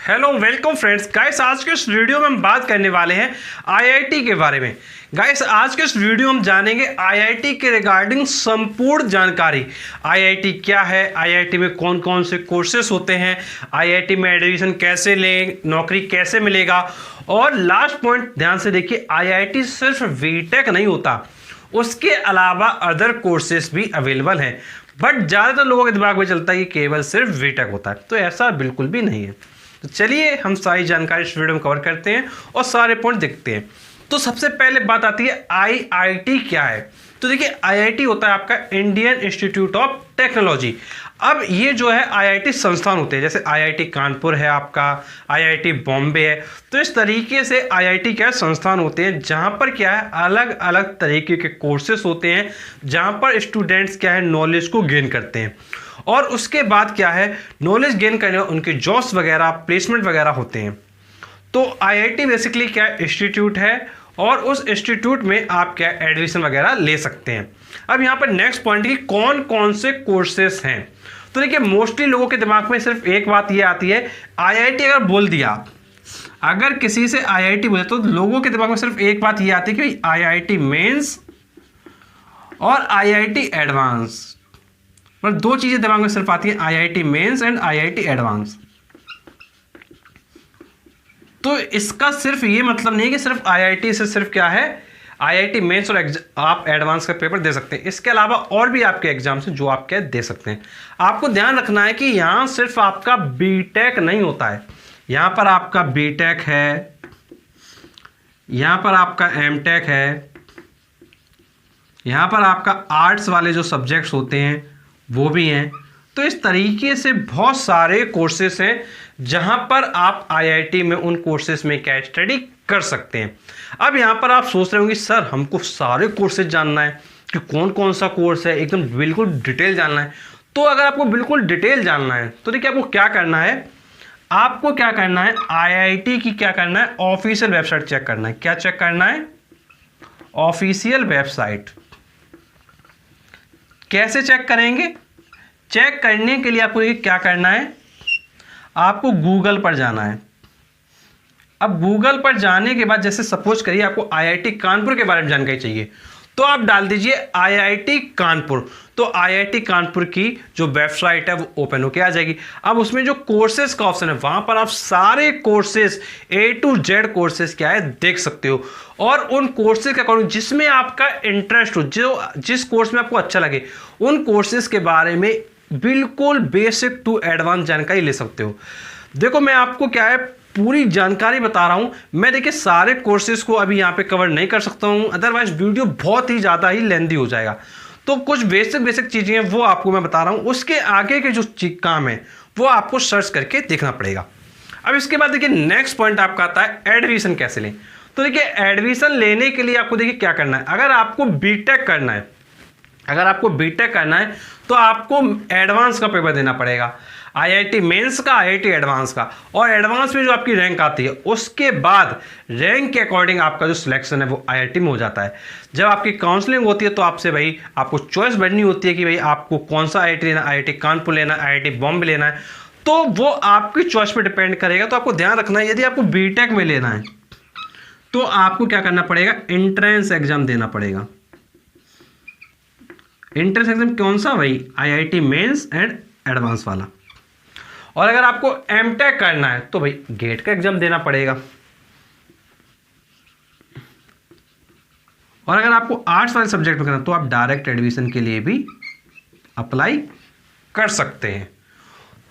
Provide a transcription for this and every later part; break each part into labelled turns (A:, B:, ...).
A: Hello welcome friends. Guys आज के इस वीडियो में हम बात करने वाले हैं आईआईटी के बारे में। गाइस आज के इस वीडियो में हम जानेंगे आईआईटी के रिगार्डिंग संपूर्ण जानकारी। आईआईटी क्या है, आईआईटी में कौन कौन से कोर्सेज होते हैं, आईआईटी में एडमिशन कैसे लें, नौकरी कैसे मिलेगा, और लास्ट पॉइंट ध्यान से देखिए, आईआईटी सिर्फ बीटेक नहीं होता, उसके अलावा अदर कोर्सेज भी अवेलेबल हैं। बट ज़्यादातर लोगों के दिमाग में चलता है कि केवल सिर्फ बीटेक होता है, तो ऐसा बिल्कुल भी नहीं है। तो चलिए हम सारी जानकारी इस वीडियो में कवर करते हैं और सारे पॉइंट देखते हैं। तो सबसे पहले बात आती है आईआईटी क्या है। तो देखिए आईआईटी होता है आपका इंडियन इंस्टीट्यूट ऑफ टेक्नोलॉजी। अब ये जो है आईआईटी संस्थान होते हैं, जैसे आईआईटी कानपुर है आपका, आईआईटी बॉम्बे है। तो इस तरीके से आईआईटी क्या संस्थान होते हैं जहाँ पर क्या है अलग अलग तरीके के कोर्सेस होते हैं, जहाँ पर स्टूडेंट्स क्या है नॉलेज को गेन करते हैं। और उसके बाद क्या है नॉलेज गेन करने में उनके जॉब्स वगैरह प्लेसमेंट वगैरह होते हैं। तो आईआईटी बेसिकली क्या इंस्टीट्यूट है और उस इंस्टीट्यूट में आप क्या एडमिशन वगैरह ले सकते हैं। अब यहाँ पर नेक्स्ट पॉइंट की कौन कौन से कोर्सेस हैं। तो देखिए मोस्टली लोगों के दिमाग में सिर्फ एक बात ये आती है, आईआईटी अगर बोल दिया, अगर किसी से आईआईटी बोले तो लोगों के दिमाग में सिर्फ एक बात ये आती है कि आईआईटी मेंस और आईआईटी एडवांस। पर दो चीजें दिमाग में सिर्फ आती है, IIT mains and IIT advance. तो इसका सिर्फ ये मतलब नहीं है कि सिर्फ आईआईटी से सिर्फ क्या है आईआईटी मेंस और आप एडवांस का पेपर दे सकते हैं। इसके अलावा और भी आपके एग्जाम्स हैं जो आप क्या दे सकते हैं। आपको ध्यान रखना है कि यहाँ सिर्फ आपका बीटेक नहीं होता है, यहाँ पर आपका बीटेक है, यहाँ पर आपका एमटेक है, यहाँ पर आपका आर्ट्स वाले जो सब्जेक्ट्स होते हैं वो भी हैं। तो इस तरीके से बहुत सारे कोर्सेस हैं जहां पर आप आईआईटी में उन कोर्सेस में क्या स्टडी कर सकते हैं। अब यहां पर आप सोच रहे होंगे सर हमको सारे कोर्सेज जानना है कि कौन कौन सा कोर्स है, एकदम बिल्कुल डिटेल जानना है। तो अगर आपको बिल्कुल डिटेल जानना है तो देखिए आपको क्या करना है, आपको क्या करना है आईआईटी की क्या करना है ऑफिशियल वेबसाइट चेक करना है। क्या चेक करना है? Official website. कैसे चेक करेंगे? चेक करने के लिए आपको ये क्या करना है, आपको गूगल पर जाना है। अब गूगल पर जाने के बाद जैसे सपोज करिए आपको आईआईटी कानपुर के बारे में जानकारी चाहिए, तो आप डाल दीजिए आईआईटी कानपुर। तो आईआईटी कानपुर की जो वेबसाइट है वो ओपन होकर आ जाएगी। अब उसमें जो कोर्सेज का ऑप्शन है वहां पर आप सारे courses A to Z courses क्या है देख सकते हो, और उन कोर्सेज के अकॉर्डिंग जिसमें आपका इंटरेस्ट हो, जो जिस कोर्स में आपको अच्छा लगे, उन कोर्सेज के बारे में बिल्कुल बेसिक टू एडवांस जानकारी ले सकते हो। देखो मैं आपको क्या है पूरी जानकारी बता रहा हूं। मैं देखिए सारे कोर्सेज को अभी यहां पे कवर नहीं कर सकता हूं, अदरवाइज वीडियो बहुत ही ज़्यादा ही लेंथी हो जाएगा। तो कुछ बेसिक चीज़ें हैं वो आपको मैं बता रहा हूं, उसके आगे के जो काम है वो आपको सर्च करके देखना पड़ेगा। अब इसके बाद देखिए नेक्स्ट पॉइंट आपका आता है एडमिशन कैसे लें। तो देखिए एडमिशन लेने के लिए आपको देखिए क्या करना है, अगर आपको बीटेक करना है, अगर आपको बीटेक करना है तो आपको एडवांस का पेपर देना पड़ेगा, आईआईटी मेंस का, आईआईटी एडवांस का। और एडवांस में जो आपकी रैंक आती है उसके बाद रैंक के अकॉर्डिंग आपका जो सिलेक्शन है वो आईआईटी में हो जाता है। जब आपकी काउंसलिंग होती है तो आपसे भाई आपको चॉइस बढ़नी होती है कि भाई आपको कौन सा आईआईटी लेना, आईआईटी कानपुर लेना, आईआईटी बॉम्बे लेना है, तो वो आपकी चॉइस पर डिपेंड करेगा। तो आपको ध्यान रखना है यदि आपको बीटेक में लेना है तो आपको क्या करना पड़ेगा, एंट्रेंस एग्जाम देना पड़ेगा। एंट्रेंस एग्जाम कौन सा भाई, आईआईटी मेंस एंड एडवांस वाला। और अगर आपको एमटेक करना है तो भाई गेट का एग्जाम देना पड़ेगा। और अगर आपको आर्ट्स वाले सब्जेक्ट में करना है तो आप डायरेक्ट एडमिशन के लिए भी अप्लाई कर सकते हैं।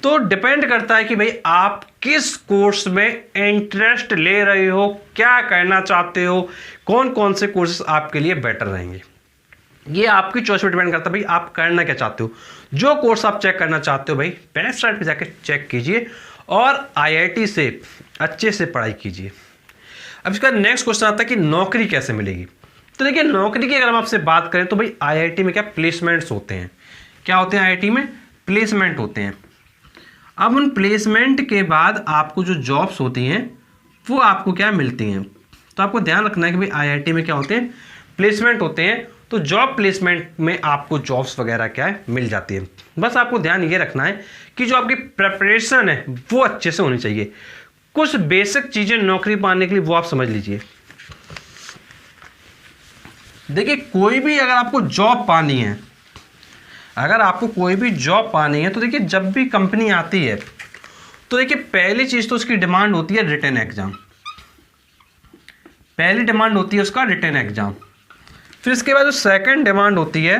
A: तो डिपेंड करता है कि भाई आप किस कोर्स में इंटरेस्ट ले रहे हो, क्या करना चाहते हो, कौन कौन से कोर्सेस आपके लिए बेटर रहेंगे, ये आपकी चॉइस पर डिपेंड करता है भाई आप करना क्या चाहते हो। जो कोर्स आप चेक करना चाहते हो भाई वेबसाइट पे जाके चेक कीजिए और आईआईटी से अच्छे से पढ़ाई कीजिए। अब इसका नेक्स्ट क्वेश्चन आता है कि नौकरी कैसे मिलेगी। तो देखिए नौकरी की अगर हम आपसे बात करें तो भाई आईआईटी में क्या प्लेसमेंट्स होते हैं। क्या होते हैं आईआईटी में? प्लेसमेंट होते हैं। अब उन प्लेसमेंट के बाद आपको जो जॉब्स होती हैं वो आपको क्या मिलती हैं। तो आपको ध्यान रखना है कि भाई आईआईटी में क्या होते हैं, प्लेसमेंट होते हैं। तो जॉब प्लेसमेंट में आपको जॉब्स वगैरह क्या है मिल जाती है। बस आपको ध्यान ये रखना है कि जो आपकी प्रिपरेशन है वो अच्छे से होनी चाहिए। कुछ बेसिक चीजें नौकरी पाने के लिए वो आप समझ लीजिए। देखिए कोई भी अगर आपको जॉब पानी है, अगर आपको कोई भी जॉब पानी है तो देखिए जब भी कंपनी आती है तो देखिए पहली चीज तो उसकी डिमांड होती है रिटन एग्जाम। पहली डिमांड होती है उसका रिटन एग्जाम। फिर इसके बाद जो सेकंड डिमांड होती है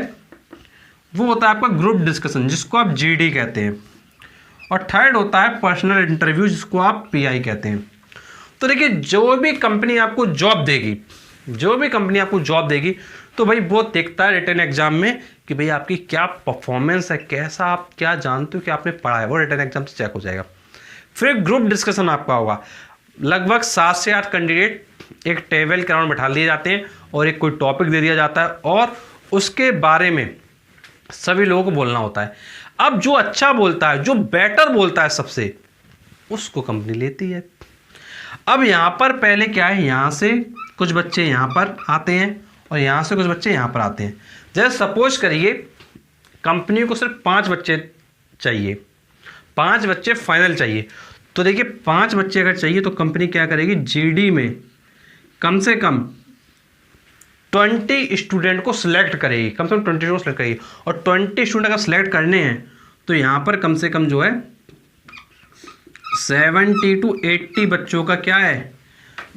A: वो होता है आपका ग्रुप डिस्कशन, जिसको आप जीडी कहते हैं। और थर्ड होता है पर्सनल इंटरव्यू, जिसको आप पीआई कहते हैं। तो देखिए जो भी कंपनी आपको जॉब देगी, जो भी कंपनी आपको जॉब देगी तो भाई वो देखता है रिटन एग्जाम में कि भाई आपकी क्या परफॉर्मेंस है, कैसा आप क्या जानते हो कि आपने पढ़ा है, वो रिटन एग्जाम से चेक हो जाएगा। फिर ग्रुप डिस्कशन आपका होगा। लगभग 7 से 8 कैंडिडेट एक टेबल के राउंड बैठा लिए जाते हैं और एक कोई टॉपिक दे दिया जाता है और उसके बारे में सभी लोगों को बोलना होता है। अब जो अच्छा बोलता है, जो बेटर बोलता है सबसे, उसको कंपनी लेती है। अब यहाँ पर पहले क्या है, यहाँ से कुछ बच्चे यहाँ पर आते हैं और यहाँ से कुछ बच्चे यहाँ पर आते हैं। जैसे सपोज करिए कंपनी को सिर्फ 5 बच्चे चाहिए, 5 बच्चे फाइनल चाहिए। तो देखिए 5 बच्चे अगर चाहिए तो कंपनी क्या करेगी, जीडी में कम से कम 20 स्टूडेंट को सिलेक्ट करेगी, कम से कम 20 स्टूडेंट को सिलेक्ट करेगी। और 20 स्टूडेंट अगर सिलेक्ट करने हैं तो यहाँ पर कम से कम जो है 70 to 80 बच्चों का क्या है,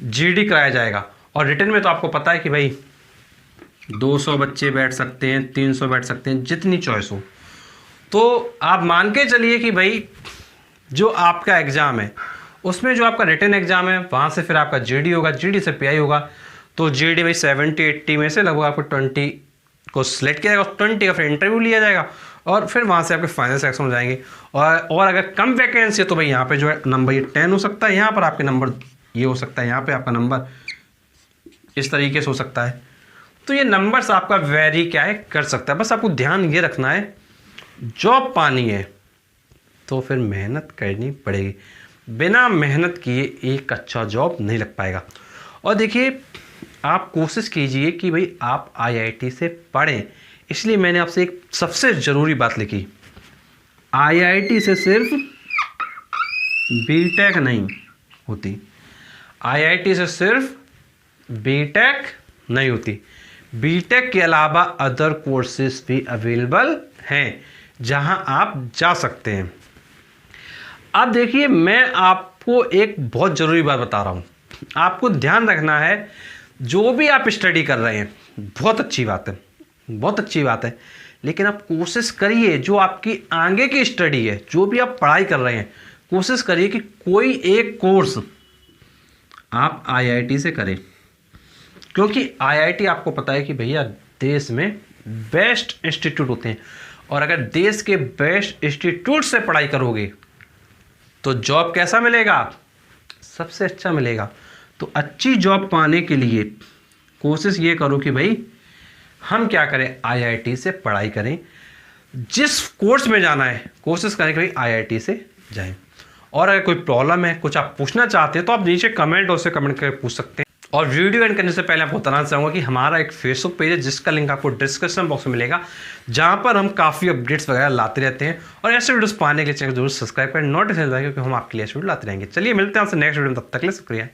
A: जीडी कराया जाएगा। और रिटन में तो आपको पता है कि भाई 200 बच्चे बैठ सकते हैं, 300 बैठ सकते हैं, जितनी चॉइस हो। तो आप मान के चलिए कि भाई जो आपका एग्ज़ाम है उसमें जो आपका रिटन एग्ज़ाम है वहाँ से फिर आपका जीडी होगा, जीडी से पीआई होगा। तो जीडी भाई 70-80 में से लगभग आपको 20 को सिलेक्ट किया जाएगा, 20 का फिर इंटरव्यू लिया जाएगा और फिर वहाँ से आपके फाइनल सिलेक्शन हो जाएंगे। और अगर कम वैकेंसी है तो भाई यहाँ पे जो है नंबर ये 10 हो सकता है, यहाँ पर आपके नंबर ये हो सकता है, यहाँ पे आपका नंबर इस तरीके से हो सकता है। तो ये नंबर्स आपका वेरी क्या है कर सकता है। बस आपको ध्यान ये रखना है, जॉब पानी है तो फिर मेहनत करनी पड़ेगी। बिना मेहनत किए एक अच्छा जॉब नहीं लग पाएगा। और देखिए आप कोशिश कीजिए कि भाई आप आईआईटी से पढ़ें। इसलिए मैंने आपसे एक सबसे ज़रूरी बात लिखी, आईआईटी से सिर्फ बीटेक नहीं होती, आईआईटी से सिर्फ बीटेक नहीं होती, बीटेक के अलावा अदर कोर्सेज भी अवेलेबल हैं जहां आप जा सकते हैं। अब देखिए मैं आपको एक बहुत ज़रूरी बात बता रहा हूँ, आपको ध्यान रखना है। जो भी आप स्टडी कर रहे हैं बहुत अच्छी बात है, बहुत अच्छी बात है, लेकिन आप कोशिश करिए जो आपकी आगे की स्टडी है, जो भी आप पढ़ाई कर रहे हैं, कोशिश करिए कि कोई एक कोर्स आप आईआईटी से करें। क्योंकि आईआईटी आपको पता है कि भैया देश में बेस्ट इंस्टीट्यूट होते हैं और अगर देश के बेस्ट इंस्टीट्यूट से पढ़ाई करोगे तो जॉब कैसा मिलेगा, सबसे अच्छा मिलेगा। तो अच्छी जॉब पाने के लिए कोशिश ये करो कि भाई हम क्या करें, आईआईटी से पढ़ाई करें। जिस कोर्स में जाना है कोशिश करें कि भाई आईआईटी से जाएं। और अगर कोई प्रॉब्लम है, कुछ आप पूछना चाहते हैं तो आप नीचे कमेंट और से कमेंट करके पूछ सकते हैं। और वीडियो एंड करने से पहले आपको बताना चाहूँगा कि हमारा एक फेसबुक पेज है जिसका लिंक आपको डिस्क्रिप्शन बॉक्स में मिलेगा, जहाँ पर हम काफ़ी अपडेट्स वगैरह लाते रहते हैं। और ऐसे वीडियोस पाने के लिए चैनल जरूर सब्सक्राइब करें, नोटिफिकेशन क्योंकि हम आपके लिए ऐसे वीडियो लाते रहेंगे। चलिए मिलते हैं आपसे नेक्स्ट वीडियो में, तब तक के लिए शुक्रिया।